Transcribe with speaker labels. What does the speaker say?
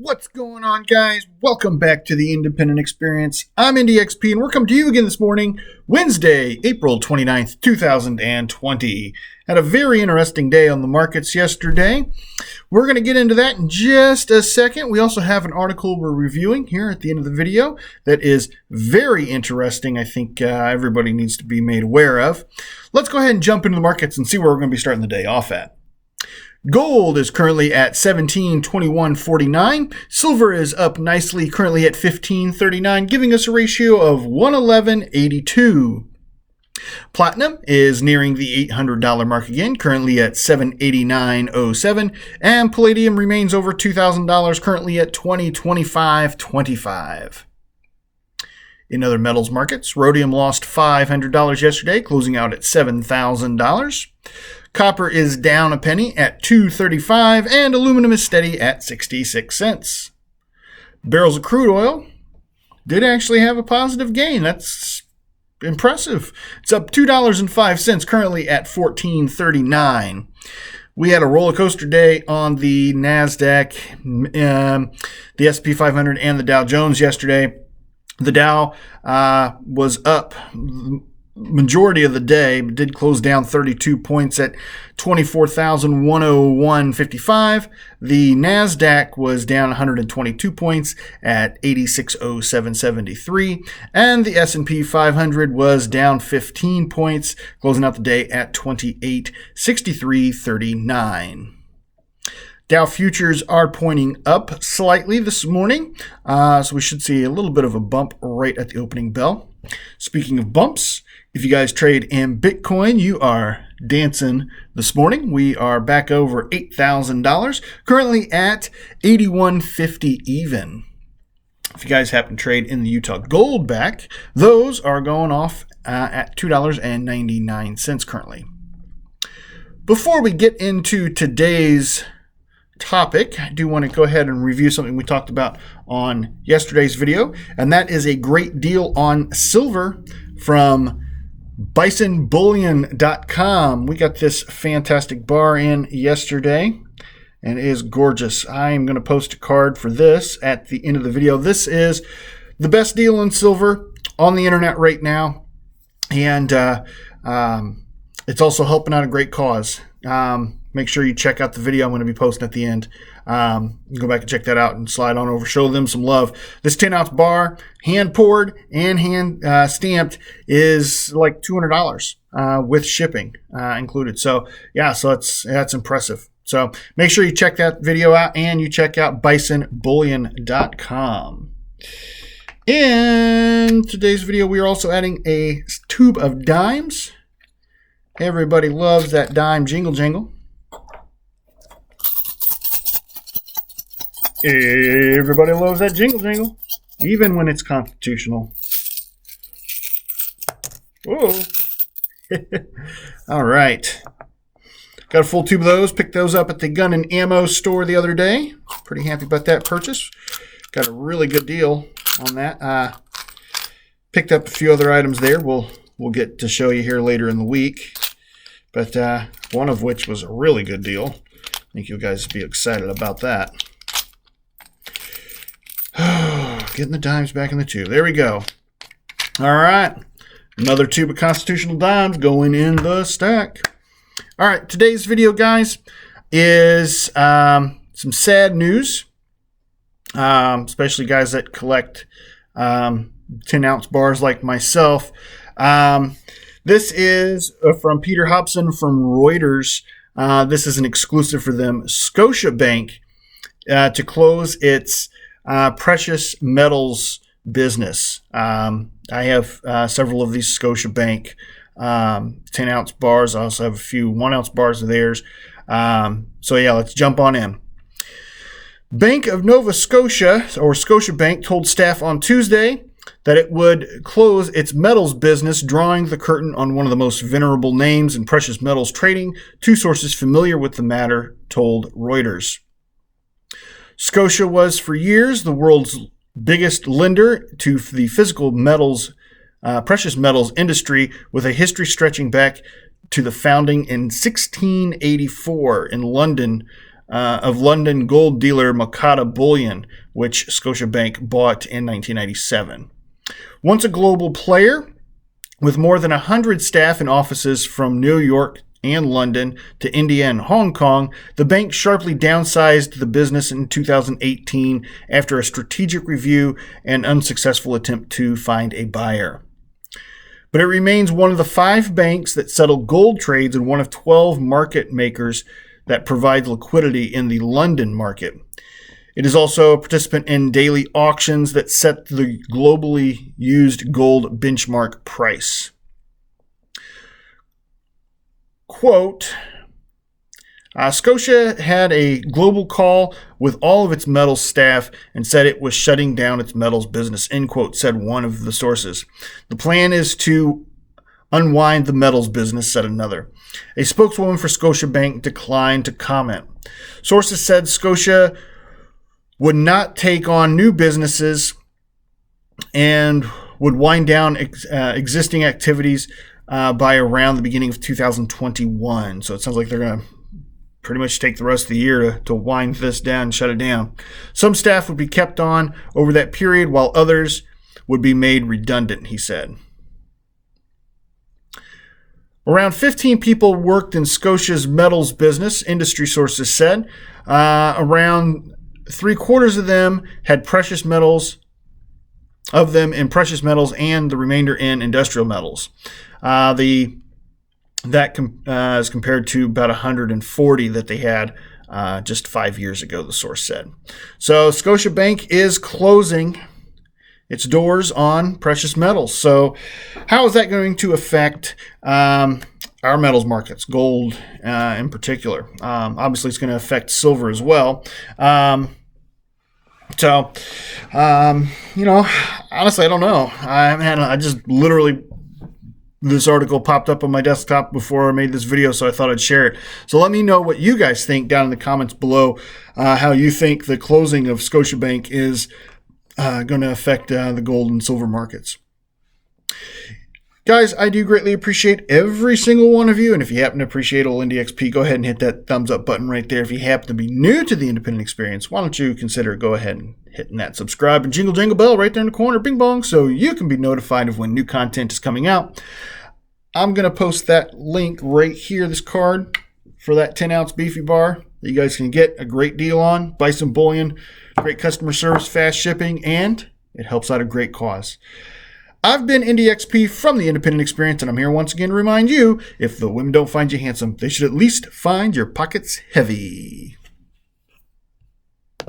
Speaker 1: What's going on, guys? Welcome back to the Independent Experience. I'm Indy XP, and we're coming to you again this morning, Wednesday, April 29th, 2020. Had a very interesting day on the markets yesterday. We're going to get into that in just a second. We also have an article we're reviewing here at the end of the video that is very interesting. I think everybody needs to be made aware of. Let's go ahead and jump into the markets and see where we're going to be starting the day off at. Gold is currently at $1721.49. Silver is up nicely, currently at $15.39, giving us a ratio of 111.82. Platinum is nearing the $800 mark again, currently at $789.07, and palladium remains over $2,000, currently at $2025.25. In other metals markets, rhodium lost $500 yesterday, closing out at $7,000. Copper is down a penny at $2.35, and aluminum is steady at 66 cents. Barrels of crude oil did actually have a positive gain. That's impressive. It's up $2.05, currently at $14.39. We had a roller coaster day on the NASDAQ, the S&P 500, and the Dow Jones yesterday. The Dow was up majority of the day, but did close down 32 points at 24,101.55. The NASDAQ was down 122 points at 86,0773. And the S&P 500 was down 15 points, closing out the day at 28,6339. Dow futures are pointing up slightly this morning, so we should see a little bit of a bump right at the opening bell. Speaking of bumps, if you guys trade in Bitcoin, you are dancing this morning. We are back over $8,000, currently at $81.50 even. If you guys happen to trade in the Utah Gold back, those are going off at $2.99 currently. Before we get into today's topic, I do want to go ahead and review something we talked about on yesterday's video, and that is a great deal on silver from bisonbullion.com. We got this fantastic bar in yesterday, and it is gorgeous. I am going to post a card for this at the end of the video. This is the best deal on silver on the internet right now, and it's also helping out a great cause. Make sure you check out the video I'm going to be posting at the end. Go back and check that out and slide on over. Show them some love. This 10-ounce bar, hand poured and hand stamped, is like $200 with shipping included. So yeah, so that's impressive. So make sure you check that video out and you check out bisonbullion.com. In today's video, we are also adding a tube of dimes. Everybody loves that dime jingle jangle. Everybody loves that jingle jangle, even when it's constitutional. Whoa. All right. Got a full tube of those. Picked those up at the gun and ammo store the other day. Pretty happy about that purchase. Got a really good deal on that. Picked up a few other items there. We'll get to show you here later in the week. But one of which was a really good deal. I think you guys will be excited about that. Getting the dimes back in the tube. There we go. All right. Another tube of constitutional dimes going in the stack. All right. Today's video, guys, is some sad news, especially guys that collect 10-ounce bars like myself. This is from Peter Hobson from Reuters. This is an exclusive for them. Scotiabank to close its precious metals business. I have several of these Scotiabank 10-ounce bars. I also have a few 1-ounce bars of theirs. So yeah, let's jump on in. Bank of Nova Scotia, or Scotiabank, told staff on Tuesday that it would close its metals business, drawing the curtain on one of the most venerable names in precious metals trading, two sources familiar with the matter told Reuters. Scotia was for years the world's biggest lender to the physical metals, precious metals industry, with a history stretching back to the founding in 1684 in London of London gold dealer Scotiabank Bullion, which Scotiabank bought in 1997. Once a global player, with more than 100 staff and offices from New York and London to India and Hong Kong, the bank sharply downsized the business in 2018 after a strategic review and unsuccessful attempt to find a buyer. But it remains one of the 5 banks that settle gold trades and one of 12 market makers that provide liquidity in the London market. It is also a participant in daily auctions that set the globally used gold benchmark price. Quote, Scotia had a global call with all of its metals staff and said it was shutting down its metals business, end quote, said one of the sources. The plan is to unwind the metals business, said another. A spokeswoman for Scotiabank declined to comment. Sources said Scotia would not take on new businesses and would wind down existing activities by around the beginning of 2021. So it sounds like they're going to pretty much take the rest of the year to wind this down and shut it down. Some staff would be kept on over that period while others would be made redundant, he said. Around 15 people worked in Scotia's metals business, industry sources said. Around 3/4 of them had precious metals, of them in precious metals, and the remainder in industrial metals. Is compared to about 140 that they had just 5 years ago, the source said. So Scotiabank is closing its doors on precious metals. So how is that going to affect our metals markets, gold in particular? Obviously, it's going to affect silver as well. Honestly, I don't know. I just literally, this article popped up on my desktop before I made this video, so I thought I'd share it. So let me know what you guys think down in the comments below, how you think the closing of Scotiabank is going to affect the gold and silver markets. Guys, I do greatly appreciate every single one of you, and if you happen to appreciate old Indy XP, go ahead and hit that thumbs up button right there. If you happen to be new to the independent experience, why don't you consider go ahead and hitting that subscribe and jingle jangle bell right there in the corner, bing bong, so you can be notified of when new content is coming out. I'm going to post that link right here, this card, for that 10-ounce beefy bar that you guys can get a great deal on. Bison Bullion, great customer service, fast shipping, and it helps out a great cause. I've been Indy XP from the Independent Experience, and I'm here once again to remind you, if the women don't find you handsome, they should at least find your pockets heavy.